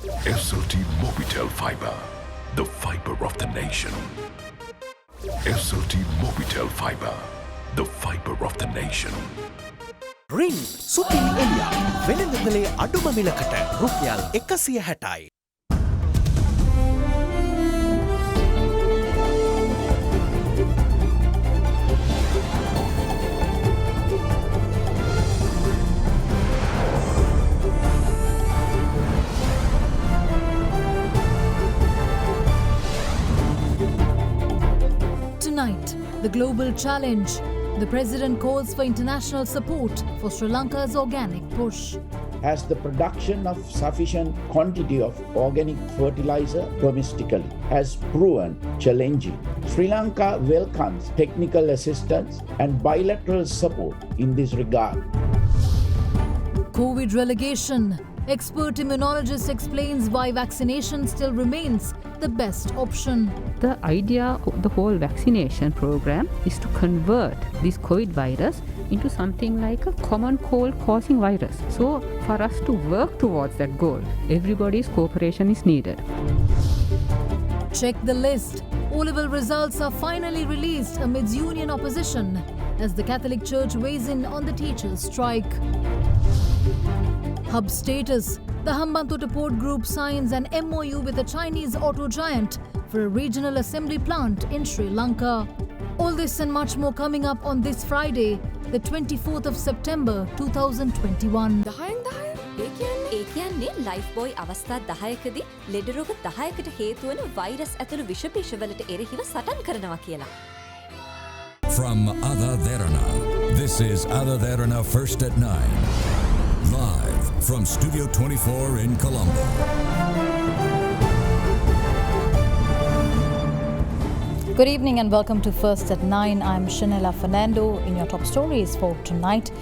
SLT Mobitel Fiber, the fiber of the nation. SLT Mobitel Fiber, the fiber of the nation. රින් සුපිරි එලියා වෙළඳපොලේ අඩුම මිලකට රුපියල් 160යි. Tonight, the global challenge. The president calls for international support for Sri Lanka's organic push. As the production of sufficient quantity of organic fertilizer domestically has proven challenging, Sri Lanka welcomes technical assistance and bilateral support in this regard. COVID relegation. Expert immunologist explains why vaccination still remains the best option. The idea of the whole vaccination program is to convert this COVID virus into something like a common cold causing virus. So for us to work towards that goal, everybody's cooperation is needed. Check the list. O-level results are finally released amidst union opposition as the Catholic Church weighs in on the teachers' strike. Hub status. The Hambantota Board Group signs an MOU with a Chinese auto giant for a regional assembly plant in Sri Lanka. All this and much more coming up on this Friday, the 24th of September 2021. ඒ කියන්නේ life boy අවස්ථා 10කදී ලෙඩ රෝග 10කට හේතු වන virus ඇතුළු විෂ පිෂවලට එරෙහිව සටන් කරනවා කියලා. From AdaDerana, this is AdaDerana First at 9. Live from Studio 24 in Colombo. Good evening and welcome to First at 9. I'm Shanela Fernando. In your top stories for tonight,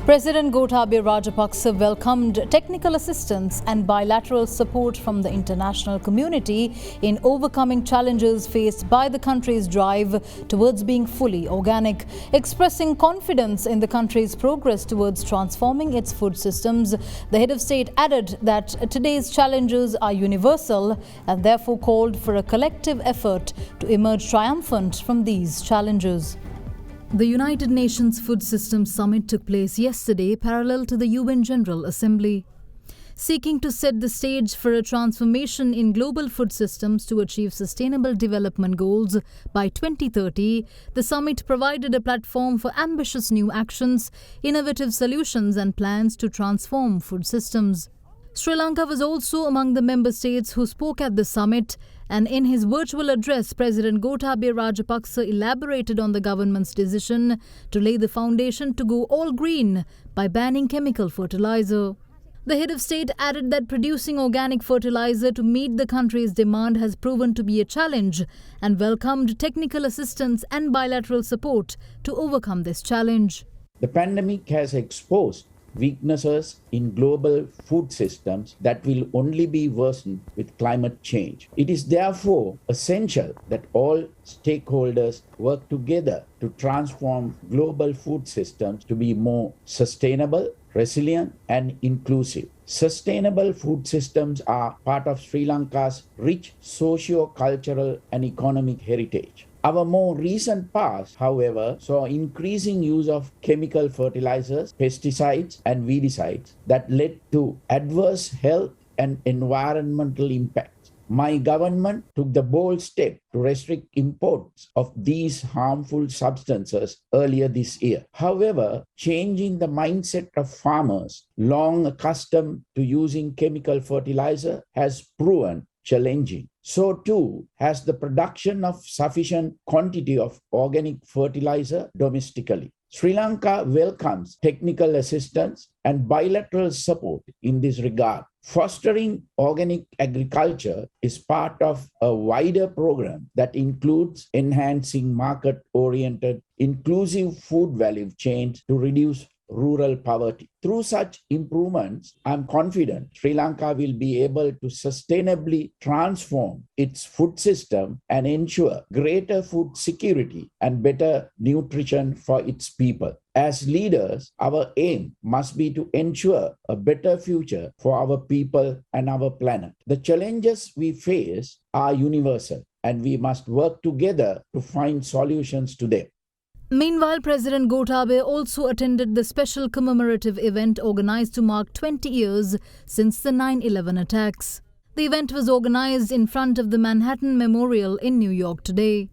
President Gotabaya Rajapaksa welcomed technical assistance and bilateral support from the international community in overcoming challenges faced by the country's drive towards being fully organic. Expressing confidence in the country's progress towards transforming its food systems, the head of state added that today's challenges are universal and therefore called for a collective effort to emerge triumphant from these challenges. The United Nations Food Systems Summit took place yesterday parallel to the UN General Assembly. Seeking to set the stage for a transformation in global food systems to achieve sustainable development goals by 2030, the summit provided a platform for ambitious new actions, innovative solutions and plans to transform food systems. Sri Lanka was also among the member states who spoke at the summit, and in his virtual address, President Gotabaya Rajapaksa elaborated on the government's decision to lay the foundation to go all green by banning chemical fertilizer. The head of state added that producing organic fertilizer to meet the country's demand has proven to be a challenge and welcomed technical assistance and bilateral support to overcome this challenge. The pandemic has exposed weaknesses in global food systems that will only be worsened with climate change. It is therefore essential that all stakeholders work together to transform global food systems to be more sustainable, resilient and inclusive. Sustainable food systems are part of Sri Lanka's rich socio-cultural and economic heritage. Our more recent past, however, saw increasing use of chemical fertilizers, pesticides and weedicides that led to adverse health and environmental impacts. My government took the bold step to restrict imports of these harmful substances earlier this year. However, changing the mindset of farmers long accustomed to using chemical fertilizer has proven challenging. So too has the production of sufficient quantity of organic fertilizer domestically. Sri Lanka welcomes technical assistance and bilateral support in this regard. Fostering organic agriculture is part of a wider program that includes enhancing market-oriented, inclusive food value chains to reduce rural poverty. Through such improvements, I'm confident Sri Lanka will be able to sustainably transform its food system and ensure greater food security and better nutrition for its people. As leaders, our aim must be to ensure a better future for our people and our planet. The challenges we face are universal, and we must work together to find solutions to them. Meanwhile, President Gotabaya also attended the special commemorative event organized to mark 20 years since the 9/11 attacks. The event was organized in front of the Manhattan Memorial in New York today.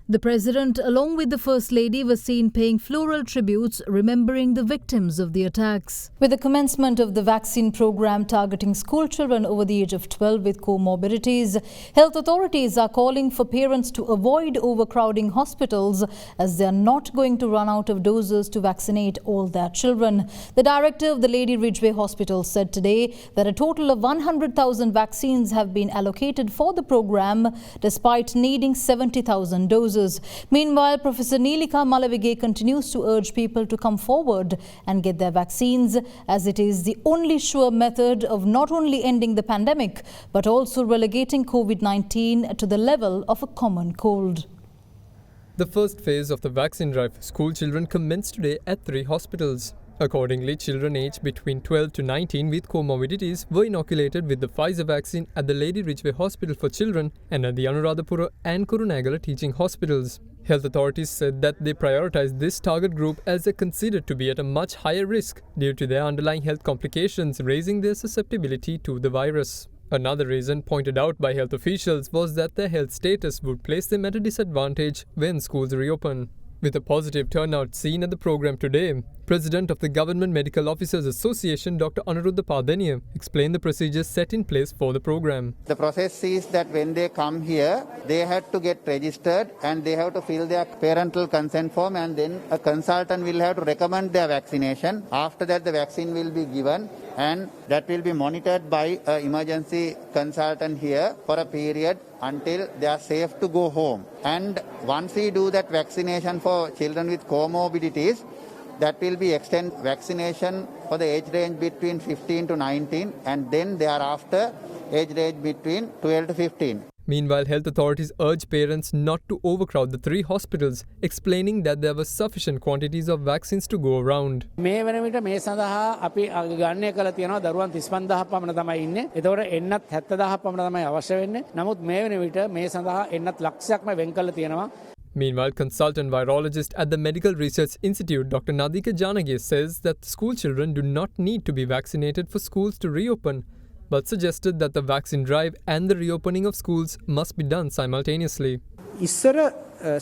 The President, along with the First Lady, was seen paying floral tributes, remembering the victims of the attacks. With the commencement of the vaccine program targeting school children over the age of 12 with comorbidities, health authorities are calling for parents to avoid overcrowding hospitals as they are not going to run out of doses to vaccinate all their children. The director of the Lady Ridgeway Hospital said today that a total of 100,000 vaccines have been allocated for the program, despite needing 70,000 doses. Meanwhile, Professor Neelika Malavige continues to urge people to come forward and get their vaccines, as it is the only sure method of not only ending the pandemic, but also relegating COVID-19 to the level of a common cold. The first phase of the vaccine drive for school children commenced today at 3 hospitals. Accordingly, children aged between 12 to 19 with comorbidities were inoculated with the Pfizer vaccine at the Lady Ridgeway Hospital for Children and at the Anuradhapura and Kurunegala teaching hospitals. Health authorities said that they prioritized this target group as they considered to be at a much higher risk due to their underlying health complications, raising their susceptibility to the virus. Another reason pointed out by health officials was that their health status would place them at a disadvantage when schools reopen. With a positive turnout seen at the program today, President of the Government Medical Officers Association, Dr. Anuruddha Padeniya, explained the procedures set in place for the program. The process is that when they come here, they have to get registered and they have to fill their parental consent form, and then a consultant will have to recommend their vaccination. After that, the vaccine will be given and that will be monitored by an emergency consultant here for a period until they are safe to go home. And once we do that vaccination for children with comorbidities, that will be extend vaccination for the age range between 15 to 19 and then thereafter age range between 12 to 15. Meanwhile, health authorities urged parents not to overcrowd the 3 hospitals, explaining that there were sufficient quantities of vaccines to go around. මේ වෙන විට මේ සඳහා අපි ගණනය කළ තියෙනවා දරුවන් 35000ක් පමණ තමයි ඉන්නේ. ඒතකොට එන්නත් 70000ක් පමණ තමයි අවශ්‍ය වෙන්නේ. නමුත් මේ වෙන විට මේ සඳහා එන්නත් ලක්ෂයක්ම වෙන් කරලා තියෙනවා. Meanwhile, consultant virologist at the Medical Research Institute, Dr. Nadika Janagi, says that school children do not need to be vaccinated for schools to reopen, but suggested that the vaccine drive and the reopening of schools must be done simultaneously. ඉස්සර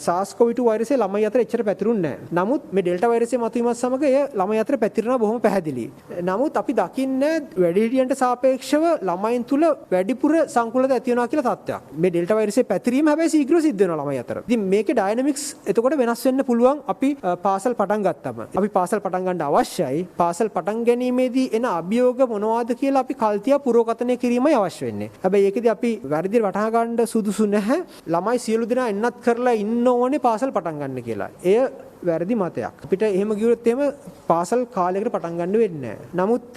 SARS-CoV-2 වෛරසය ළමයි අතර එච්චර පැතිරුන්නේ නැහැ. නමුත් මේ delta වෛරසය මතුවීමත් සමග එය ළමයි අතර පැතිරෙනවා බොහොම පැහැදිලි. නමුත් අපි දකින්නේ වැඩිහිටියන්ට සාපේක්ෂව ළමයින් තුල වැඩිපුර සංකූලතා ඇති වෙනවා කියලා තත්ත්වයක්. මේ ඩෙල්ටා වෛරසය පැතිරීම හැබැයි ශීඝ්‍ර සිද්ධ වෙනවා ළමයි අතර. ඉතින් මේකේ ඩයිනමික්ස් එතකොට වෙනස් වෙන්න පුළුවන් අපි පාසල් පටන් ගත්තම. අපි පාසල් පටන් ගන්න අවශ්‍යයි. පාසල් පටන් ගැනීමේදී එන අභියෝග මොනවාද කියලා අපි කල්තියා පුරෝකථනය කිරීමයි අවශ්‍ය වෙන්නේ. හැබැයි ඒකෙදී අපි වැරදියට වටහා ගන්න සුදුසු නැහැ. ළමයි සියලු දෙනා එන්නත් කරලා ඉන්න ඕනේ පාසල් පටන් ගන්න කියලා. එය වැරදි මතයක්. අපිට එහෙම කිව්වොත් එහෙම පාසල් කාලයකට පටන් ගන්න වෙන්නේ නැහැ. නමුත්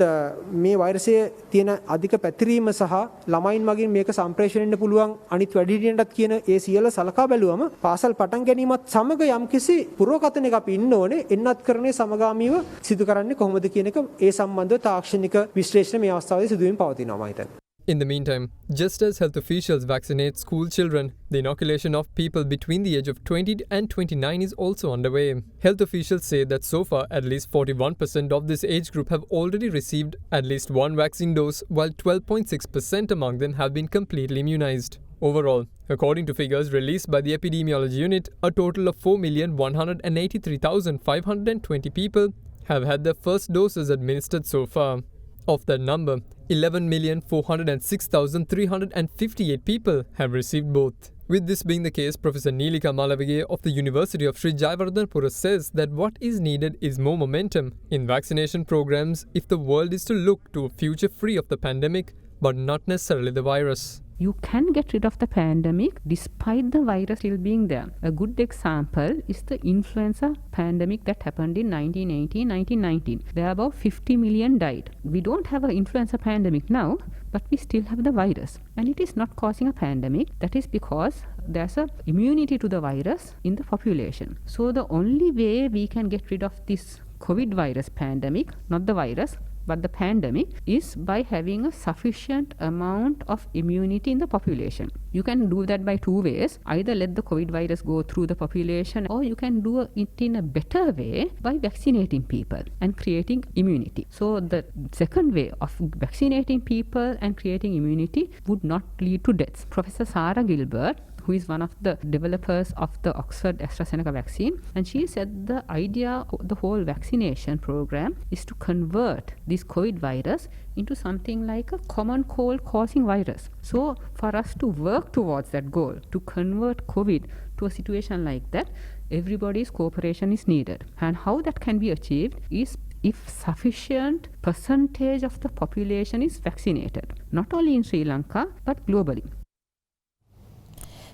මේ වෛරසයේ තියෙන අධික පැතිරීම සහ ළමයින් මගින් මේක සම්ප්‍රේෂණය වෙන්න පුළුවන් අනිත් වැඩිහිටියන්ටත් කියන ඒ සියල්ල සලකා බැලුවම පාසල් පටන් ගැනීමත් සමග යම්කිසි පුරෝකථනයක අපි ඉන්න ඕනේ. එන්නත් කරන්නේ සමගාමීව සිදු කරන්නේ කොහොමද කියන එක ඒ සම්බන්ධව තාක්ෂණික විශ්ලේෂණ මේ අවස්ථාවේදී සිදු වෙමින් පවතිනවා මම හිතන්නේ. In the meantime, just as health officials vaccinate school children, the inoculation of people between the age of 20 and 29 is also underway. Health officials say that so far, at least 41% of this age group have already received at least one vaccine dose, while 12.6% among them have been completely immunized. Overall, according to figures released by the Epidemiology Unit, a total of 4,183,520 people have had their first doses administered so far. Of that number, 11,406,358 people have received both. With this being the case, Professor Neelika Malavige of the University of Sri Jayawardhanapura says that what is needed is more momentum in vaccination programs if the world is to look to a future free of the pandemic, but not necessarily the virus. you can get rid of the pandemic despite the virus still being there. A good example is the influenza pandemic that happened in 1918-1919. There are about 50 million died. We don't have an influenza pandemic now, but we still have the virus. And it is not causing a pandemic. That is because there's a immunity to the virus in the population. So the only way we can get rid of this COVID virus pandemic, not the virus, but the pandemic, is by having a sufficient amount of immunity in the population. You can do that by two ways. Either let the COVID virus go through the population, or you can do it in a better way by vaccinating people and creating immunity. So the second way of vaccinating people and creating immunity would not lead to deaths. Professor Sarah Gilbert, who is one of the developers of the Oxford AstraZeneca vaccine, and she said the idea of the whole vaccination program is to convert this COVID virus into something like a common cold causing virus. So for us to work towards that goal, to convert COVID to a situation like that, everybody's cooperation is needed. And how that can be achieved is if sufficient percentage of the population is vaccinated, not only in Sri Lanka, but globally.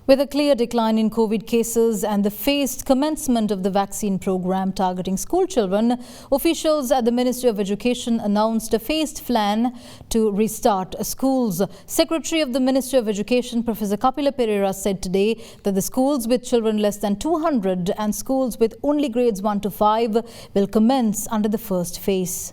With a clear decline in COVID cases and the phased commencement of the vaccine program targeting school children, officials at the Ministry of Education announced a phased plan to restart schools. Secretary of the Ministry of Education, Professor Kapila Pereira, said today that the schools with children less than 200 and schools with only grades 1 to 5 will commence under the first phase.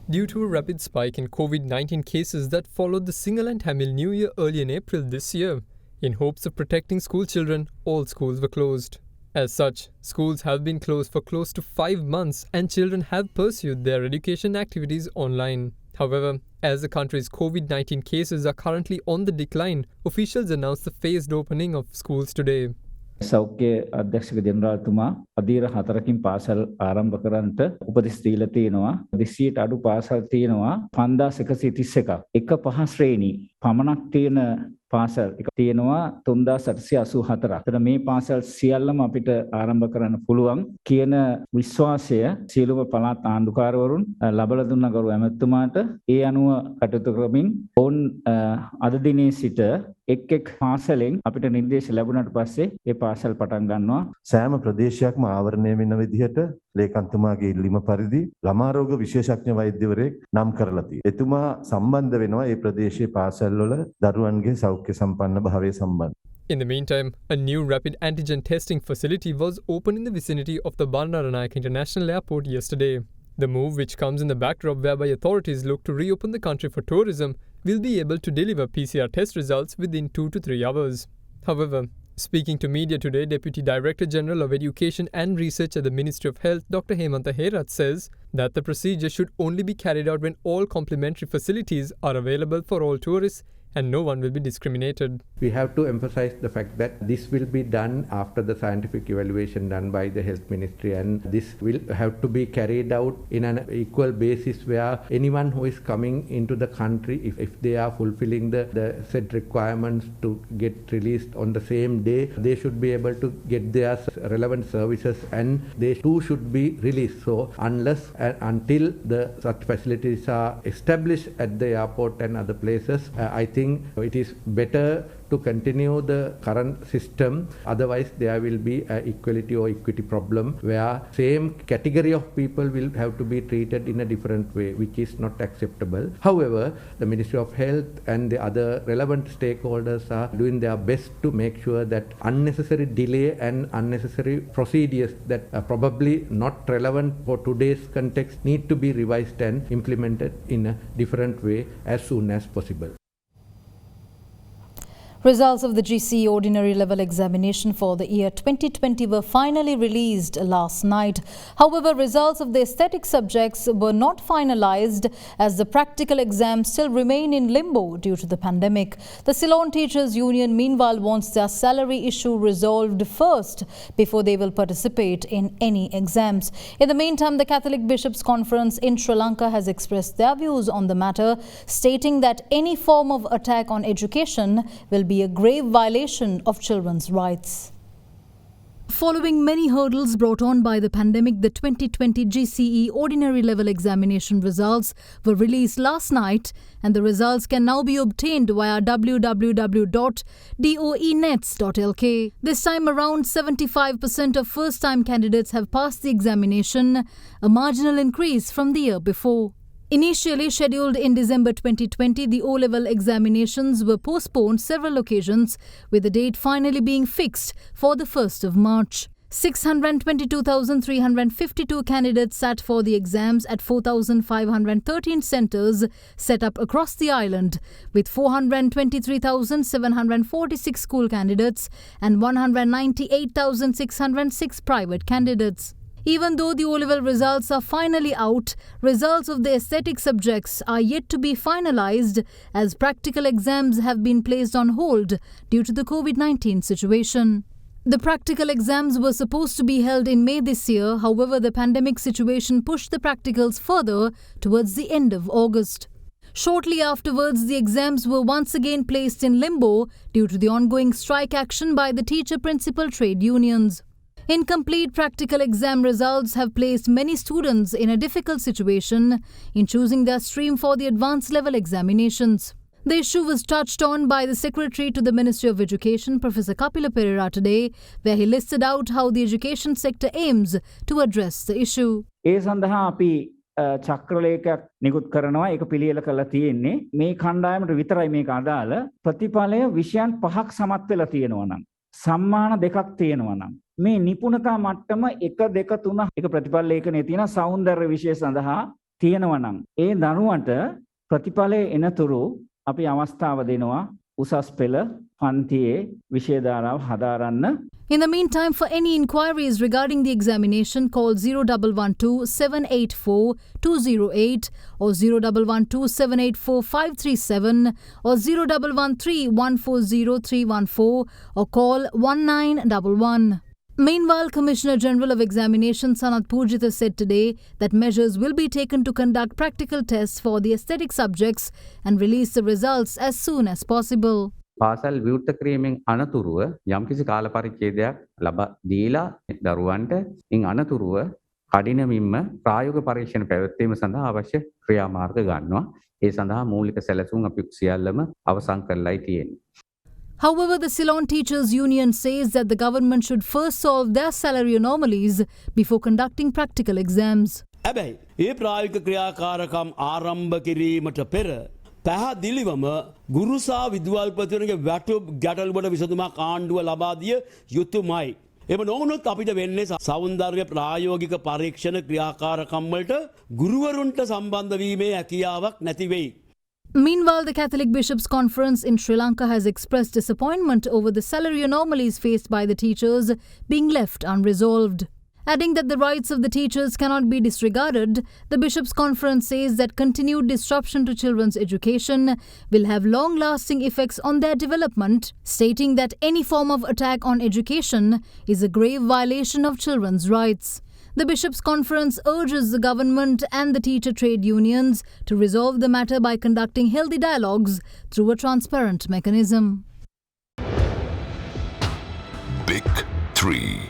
Due to a rapid spike in COVID-19 cases that followed the Sinhala and Tamil New Year early in April this year, in hopes of protecting school children, all schools were closed. As such, schools have been closed for close to 5 months and children have pursued their education activities online. However, as the country's COVID-19 cases are currently on the decline, officials announced the phased opening of schools today. සෞඛ්‍ය අධ්‍යක්ෂක ජනරාල්තුමා අධීර 4කින් පාසල් ආරම්භ කරන්නට උපදෙස් දීලා තියෙනවා. 200ට අඩු පාසල් තියෙනවා 5131. එක පහ ශ්‍රේණි පමණක් තියෙන පාසල් එක තියෙනවා 3884. එතන මේ පාසල් සියල්ලම අපිට ආරම්භ කරන්න පුළුවන් කියන විශ්වාසය සියලුම පළාත් ආණ්ඩුකාරවරුන් ලබලා දුන්න ගරු ඇමතුමාට ඒ අනුව කටයුතු කරමින් ඔවුන් අද දිනේ සිට එක් පාසලෙන් අපිට නිර්දේශ ලැබුණාට පස්සේ ඒ පාසල් පටන් ගන්නවා. සෑම ප්‍රදේශයක්ම ආවරණය වෙන විදිහට ලේකම්තුමාගේ ඉල්ලීම පරිදි ළමා රෝග විශේෂඥ වෛද්‍යවරයෙක් නම් කරලා තියෙනවා. එතුමා සම්බන්ධ වෙනවා මේ ප්‍රදේශයේ පාසල්වල දරුවන්ගේ සෞඛ්‍ය සම්පන්න භාවය සම්බන්ධ. In the meantime, a new rapid antigen testing facility was opened in the vicinity of the Derana International Airport yesterday. The move, which comes in the backdrop whereby authorities look to reopen the country for tourism, will be able to deliver PCR test results within 2 to 3 hours. However, speaking to media today, Deputy Director General of Education and Research at the Ministry of Health, Dr. Hambantota, says that the procedure should only be carried out when all complementary facilities are available for all tourists and no one will be discriminated. We have to emphasize the fact that this will be done after the scientific evaluation done by the Health Ministry, and this will have to be carried out in an equal basis where anyone who is coming into the country, if they are fulfilling the set requirements to get released on the same day, they should be able to get their relevant services and they too should be released. So unless and until the such facilities are established at the airport and other places, I think it is better to continue the current system. Otherwise, there will be an equality or equity problem where same category of people will have to be treated in a different way, which is not acceptable. However, the Ministry of Health and the other relevant stakeholders are doing their best to make sure that unnecessary delay and unnecessary procedures that are probably not relevant for today's context need to be revised and implemented in a different way as soon as possible. Results of the GCE Ordinary Level Examination for the year 2020 were finally released last night. However, results of the aesthetic subjects were not finalized as the practical exams still remain in limbo due to the pandemic. The Ceylon Teachers Union meanwhile wants their salary issue resolved first before they will participate in any exams. In the meantime, the Catholic Bishops' Conference in Sri Lanka has expressed their views on the matter, stating that any form of attack on education will be a grave violation of children's rights. Following many hurdles brought on by the pandemic, the 2020 GCE Ordinary Level Examination results were released last night, and the results can now be obtained via www.doenets.lk. This time around, 75% of first-time candidates have passed the examination, a marginal increase from the year before. Initially scheduled in December 2020, the O-level examinations were postponed several occasions, with the date finally being fixed for the 1st of March. 622,352 candidates sat for the exams at 4,513 centres set up across the island, with 423,746 school candidates and 198,606 private candidates. Even though the O-level results are finally out, results of the aesthetic subjects are yet to be finalized, as practical exams have been placed on hold due to the COVID-19 situation. The practical exams were supposed to be held in May this year. However, the pandemic situation pushed the practicals further towards the end of August. Shortly afterwards, the exams were once again placed in limbo due to the ongoing strike action by the teacher-principal trade unions. Incomplete practical exam results have placed many students in a difficult situation in choosing their stream for the advanced level examinations. The issue was touched on by the Secretary to the Ministry of Education, Professor Kapila Perera, today, where he listed out how the education sector aims to address the issue. චක්‍රලේඛයක් නිකුත් කරනවා ඒක පිළියෙල කරලා තියෙන්නේ මේ කණ්ඩායමට විතරයි මේක අදාළ ප්‍රතිඵලය විෂයන් 5ක් සමත් වෙලා තියෙනවා නම් සම්මාන දෙකක් තියෙනවා නම් මේ නිපුණතා මට්ටම 1 2 3 එක ප්‍රතිඵල ලේඛනයේ තියෙන සෞන්දර්ය විෂය සඳහා තියෙනවා නම් ඒ දරුවන්ට ප්‍රතිඵලය එනතුරු අපි අවස්ථාව දෙනවා උසස් පෙළ පන්තියේ විෂය ධාරාව හදාරන්න. In the meantime, for any inquiries regarding the examination, call 0112 784 208 or 0112 784 537 or 0113 140 314 or call 1911. Meanwhile, Commissioner General of Examinations Sanat Pujitha said today that measures will be taken to conduct practical tests for the aesthetic subjects and release the results as soon as possible. පාසල් විවෘත කිරීමෙන් අනතුරුව යම්කිසි කාල පරිච්ඡේදයක් ලබා දීලා දරුවන්ට ඉන් අනතුරුව කඩිනමින්ම ප්‍රායෝගික පරීක්ෂණ පැවැත්වීම සඳහා අවශ්‍ය ක්‍රියාමාර්ග ගන්නවා. ඒ සඳහා මූලික සැලසුම් අපි සියල්ලම අවසන් කරලායි තියෙන්නේ. However, the Ceylon Teachers Union says that the government should first solve their salary anomalies before conducting practical exams. හැබැයි ඒ ප්‍රායෝගික ක්‍රියාකාරකම් ආරම්භ කිරීමට පෙර පැහැදිලිවම ගුරු සහ විදුහල්පතිවරුන්ගේ වැටුප් ගැටලුවට විසඳුමක් ආණ්ඩුව ලබා දිය යුතුමයි. එම නොවුනොත් අපිට වෙන්නේ සෞන්දර්ය ප්‍රායෝගික පරීක්ෂණ ක්‍රියාකාරකම් වලට ගුරුවරුන්ට සම්බන්ධ වීමේ හැකියාවක් නැති වෙයි. Meanwhile, the Catholic Bishops' Conference in Sri Lanka has expressed disappointment over the salary anomalies faced by the teachers being left unresolved. Adding that the rights of the teachers cannot be disregarded, the Bishops' Conference says that continued disruption to children's education will have long-lasting effects on their development, stating that any form of attack on education is a grave violation of children's rights. The Bishops' Conference urges the government and the teacher trade unions to resolve the matter by conducting healthy dialogues through a transparent mechanism. Big 3.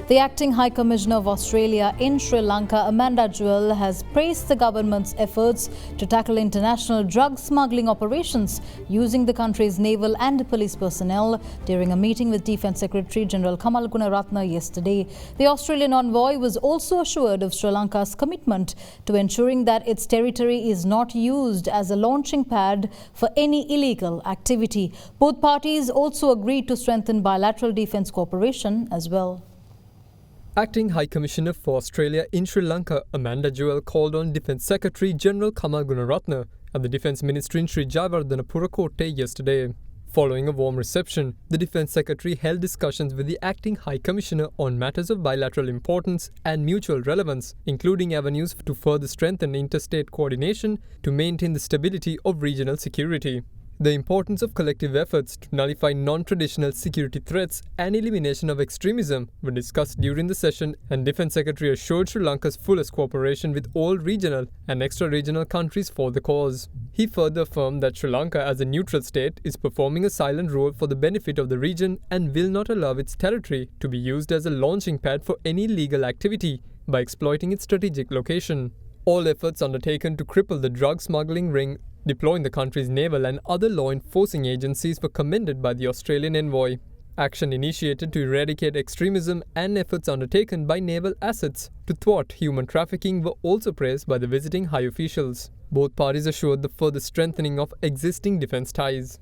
The Acting High Commissioner of Australia in Sri Lanka, Amanda Jewell, has praised the government's efforts to tackle international drug smuggling operations using the country's naval and police personnel during a meeting with Defence Secretary General Kamal Gunaratne yesterday. The Australian envoy was also assured of Sri Lanka's commitment to ensuring that its territory is not used as a launching pad for any illegal activity. Both parties also agreed to strengthen bilateral defence cooperation as well. Acting High Commissioner for Australia in Sri Lanka, Amanda Jewell, called on Defence Secretary General Kamal Gunaratne at the Defence Ministry in Sri Jayawardena Purakotte yesterday. Following a warm reception, the Defence Secretary held discussions with the Acting High Commissioner on matters of bilateral importance and mutual relevance, including avenues to further strengthen interstate coordination to maintain the stability of regional security. The importance of collective efforts to nullify non-traditional security threats and elimination of extremism were discussed during the session, and Defence Secretary assured Sri Lanka's fullest cooperation with all regional and extra-regional countries for the cause. He further affirmed that Sri Lanka as a neutral state is performing a silent role for the benefit of the region and will not allow its territory to be used as a launching pad for any illegal activity by exploiting its strategic location. All efforts undertaken to cripple the drug smuggling ring, deploying the country's naval and other law enforcing agencies were commended by the Australian envoy. Action initiated to eradicate extremism and efforts undertaken by naval assets to thwart human trafficking were also praised by the visiting high officials. Both parties assured the further strengthening of existing defence ties.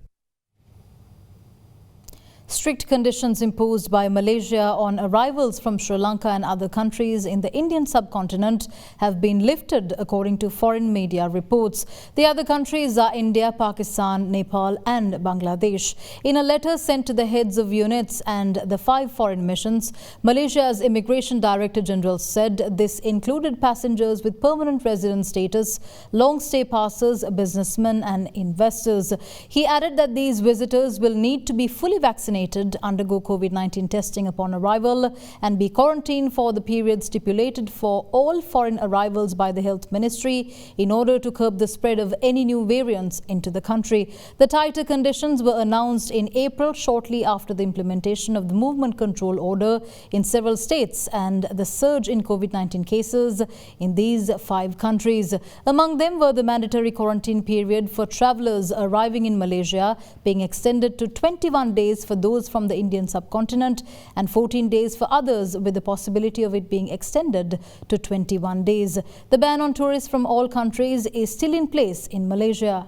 Strict conditions imposed by Malaysia on arrivals from Sri Lanka and other countries in the Indian subcontinent have been lifted, according to foreign media reports. The other countries are India, Pakistan, Nepal and Bangladesh. In a letter sent to the heads of units and the 5 foreign missions, Malaysia's Immigration Director General said this included passengers with permanent resident status, long-stay passers, businessmen and investors. He added that these visitors will need to be fully vaccinated, undergo COVID-19 testing upon arrival and be quarantined for the period stipulated for all foreign arrivals by the Health Ministry in order to curb the spread of any new variants into the country. The tighter conditions were announced in April, shortly after the implementation of the movement control order in several states and the surge in COVID-19 cases in these 5 countries. Among them were the mandatory quarantine period for travellers arriving in Malaysia being extended to 21 days for those from the Indian subcontinent and 14 days for others, with the possibility of it being extended to 21 days. The ban on tourists from all countries is still in place in Malaysia.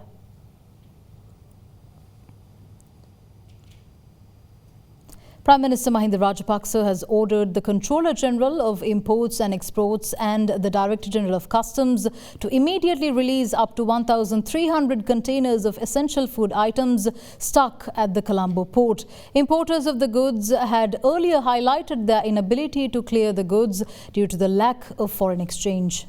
Prime Minister Mahinda Rajapaksa has ordered the Controller General of Imports and Exports and the Director General of Customs to immediately release up to 1,300 containers of essential food items stuck at the Colombo port. Importers of the goods had earlier highlighted their inability to clear the goods due to the lack of foreign exchange.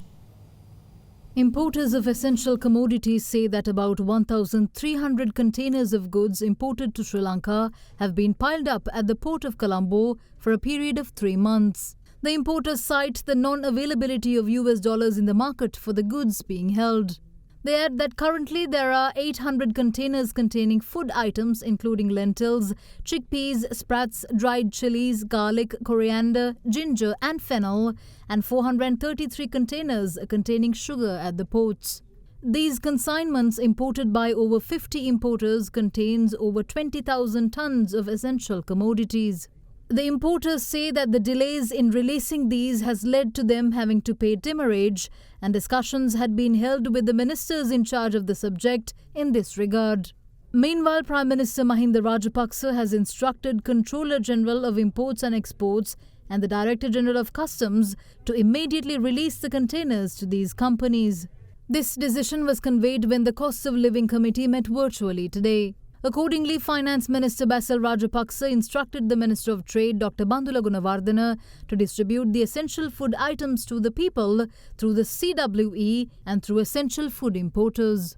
Importers of essential commodities say that about 1,300 containers of goods imported to Sri Lanka have been piled up at the port of Colombo for a period of 3 months. The importers cite the non-availability of US dollars in the market for the goods being held. They add that currently there are 800 containers containing food items including lentils, chickpeas, sprats, dried chilies, garlic, coriander, ginger and fennel, and 433 containers containing sugar at the ports. These consignments, imported by over 50 importers, contains over 20,000 tons of essential commodities. The importers say that the delays in releasing these has led to them having to pay demurrage, and discussions had been held with the ministers in charge of the subject in this regard. Meanwhile, Prime Minister Mahinda Rajapaksa has instructed Controller General of Imports and Exports and the Director General of Customs to immediately release the containers to these companies. This decision was conveyed when the Cost of Living Committee met virtually today. Accordingly, Finance Minister Basil Rajapaksa instructed the Minister of Trade, Dr. Bandula Gunawardena, to distribute the essential food items to the people through the CWE and through essential food importers.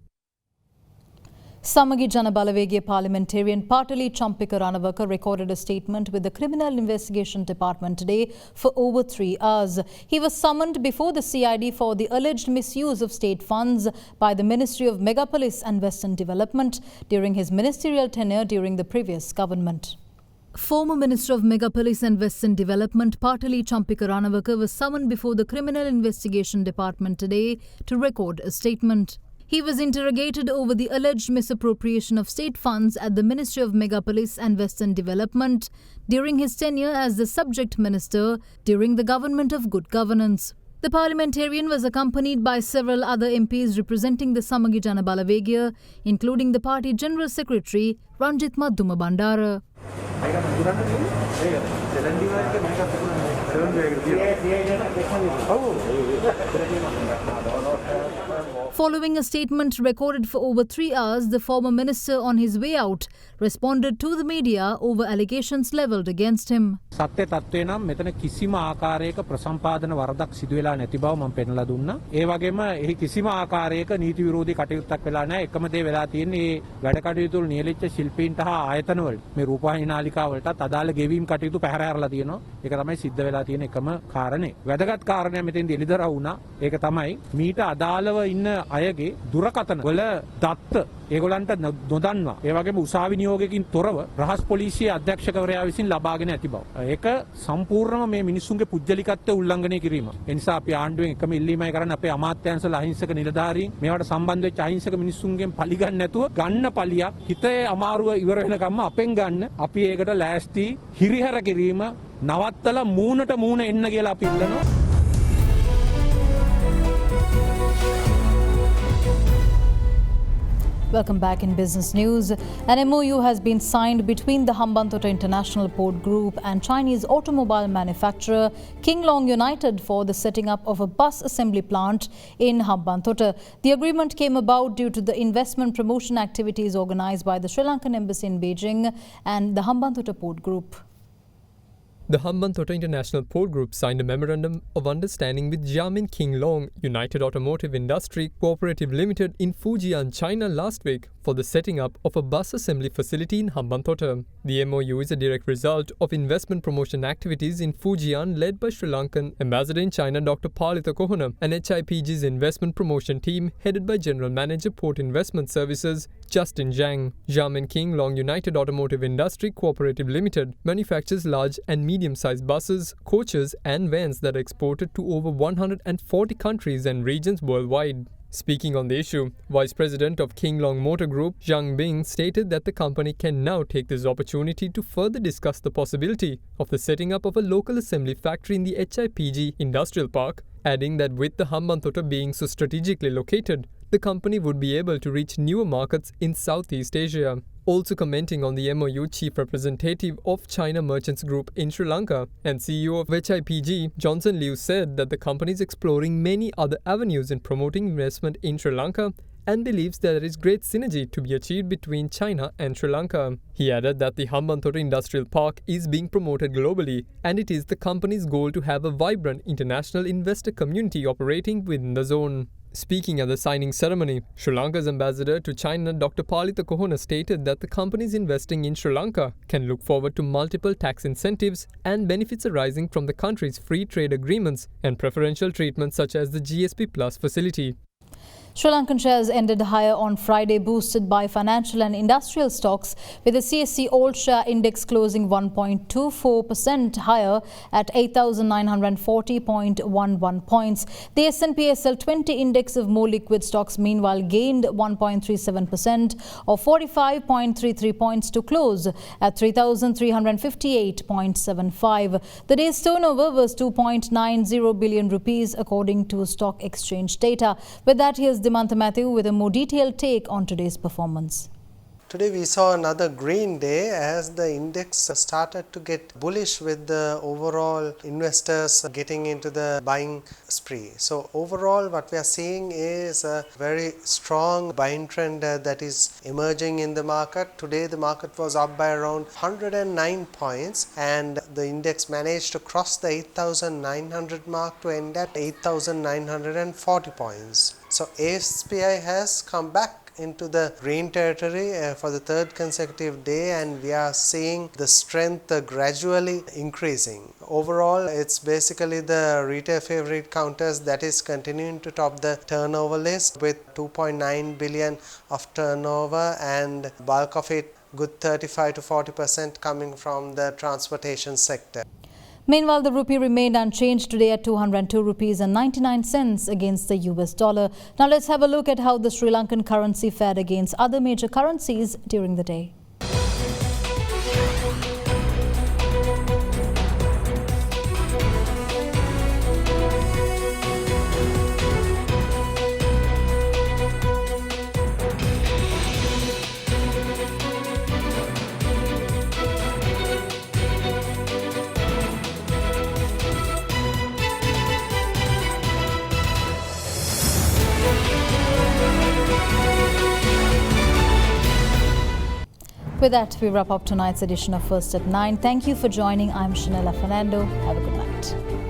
Samagi Jana Balawegaya parliamentarian Patali Champika Ranawaka recorded a statement with the Criminal Investigation Department today for over 3 hours. He was summoned before the CID for the alleged misuse of state funds by the Ministry of Megapolis and Western Development during his ministerial tenure during the previous government. Former Minister of Megapolis and Western Development Patali Champika Ranawaka was summoned before the Criminal Investigation Department today to record a statement. He was interrogated over the alleged misappropriation of state funds at the Ministry of Megapolis and Western Development during his tenure as the subject minister during the government of good governance. The parliamentarian was accompanied by several other MPs representing the Samagi Jana Balawegaya, including the party General Secretary Ranjit Madduma Bandara. Following a statement recorded for over 3 hours, the former minister on his way out responded to the media over allegations levelled against him. සත්‍ය තත්ත්වය නම් මෙතන කිසිම ආකාරයක ප්‍රසම්පාදන වරදක් සිදු වෙලා නැති බව මම පෙන්නලා දුන්නා. ඒ වගේම එහි කිසිම ආකාරයක නීති විරෝධී කටයුත්තක් වෙලා නැහැ. එකම දේ වෙලා තියෙන්නේ මේ වැඩ කටයුතු වල නියැලෙච්ච ශිල්පීන්ට හා ආයතන වලට මේ රූපවාහිනී නාලිකා වලටත් අදාළ ගෙවීම් කටයුතු පැහැර හැරලා තියෙනවා. ඒක තමයි සිද්ධ වෙලා තියෙන එකම කාරණේ. වැදගත් කාරණයක් මෙතෙන්දී එළිදරව් වුණා. ඒක තමයි මීට අදාළව ඉන්න අයගේ දුරකථන වල දත්ත ඒගොල්ලන්ට නොදන්වා. ඒ වගේම උසාවි නියෝගයකින් තොරව රහස් පොලිසියේ අධ්‍යක්ෂකවරයා විසින් ලබාගෙන ඇති බව. ඒක සම්පූර්ණම මේ මිනිසුන්ගේ පුජ්‍යලිකත්වය උල්ලංඝනය කිරීම. ඒ නිසා අපි ආණ්ඩුවෙන් එකම ඉල්ලීමයි කරන්නේ අපේ අමාත්‍යාංශවල අහිංසක නිලධාරීන් මේවට සම්බන්ධ වෙච්ච අහිංසක මිනිසුන්ගෙන් පලි ගන්න නැතුව ගන්න පලියක් හිතේ අමාරුව ඉවර වෙනකම්ම අපෙන් ගන්න. අපි ඒකට ලෑස්ති හිරිහැර කිරීම නවත්තලා මූණට මූණ එන්න කියලා අපි ඉල්ලනවා. Welcome back in business news. An MOU has been signed between the Hambantota International Board Group and Chinese automobile manufacturer King Long United for the setting up of a bus assembly plant in Hambantota. The agreement came about due to the investment promotion activities organized by the Sri Lankan Embassy in Beijing and the Hambantota Board Group. The Hambantota International Board Group signed a memorandum of understanding with Jiamin King Long United Automotive Industry Cooperative Limited in Fujian, China last week for the setting up of a bus assembly facility in Hambantota. The MOU is a direct result of investment promotion activities in Fujian led by Sri Lankan Ambassador in China Dr. Palitha Kohana and HIPG's investment promotion team headed by General Manager Port Investment Services Justin Zhang. Jiamin King Long United Automotive Industry Cooperative Limited manufactures large and medium-sized buses, coaches and vans that are exported to over 140 countries and regions worldwide. Speaking on the issue, Vice President of King Long Motor Group, Zhang Bing, stated that the company can now take this opportunity to further discuss the possibility of the setting up of a local assembly factory in the HIPG Industrial Park, adding that with the Hambantota being so strategically located, the company would be able to reach newer markets in Southeast Asia. Also commenting on the MOU, Chief Representative of China Merchants Group in Sri Lanka and CEO of HIPG, Johnson Liu, said that the company is exploring many other avenues in promoting investment in Sri Lanka and believes there is great synergy to be achieved between China and Sri Lanka. He added that the Hambantota Industrial Park is being promoted globally and it is the company's goal to have a vibrant international investor community operating within the zone. Speaking at the signing ceremony, Sri Lanka's ambassador to China, Dr. Palitha Kohana, stated that the companies investing in Sri Lanka can look forward to multiple tax incentives and benefits arising from the country's free trade agreements and preferential treatment such as the GSP Plus facility. Sri Lankan shares ended higher on Friday, boosted by financial and industrial stocks, with the CSE All Share Index closing 1.24% higher at 8,940.11 points. The S&P SL 20 Index of more liquid stocks meanwhile gained 1.37% or 45.33 points to close at 3,358.75. The day's turnover was 2.90 billion rupees according to stock exchange data. With that, here's Dimantha Matthew with a more detailed take on today's performance. Today we saw another green day as the index started to get bullish with the overall investors getting into the buying spree. So overall what we are seeing is a very strong buying trend that is emerging in the market. Today the market was up by around 109 points and the index managed to cross the 8,900 mark to end at 8,940 points. So ASPI has come back into the green territory for the third consecutive day and we are seeing the strength gradually increasing. Overall, it's basically the retail favorite counters that is continuing to top the turnover list with 2.9 billion of turnover and bulk of it, good 35 to 40% coming from the transportation sector. Meanwhile, the rupee remained unchanged today at 202 rupees and 99 cents against the US dollar. Now let's have a look at how the Sri Lankan currency fared against other major currencies during the day. With that, we wrap up tonight's edition of First at 9. Thank you for joining. I'm Shanella Fernando. Have a good night.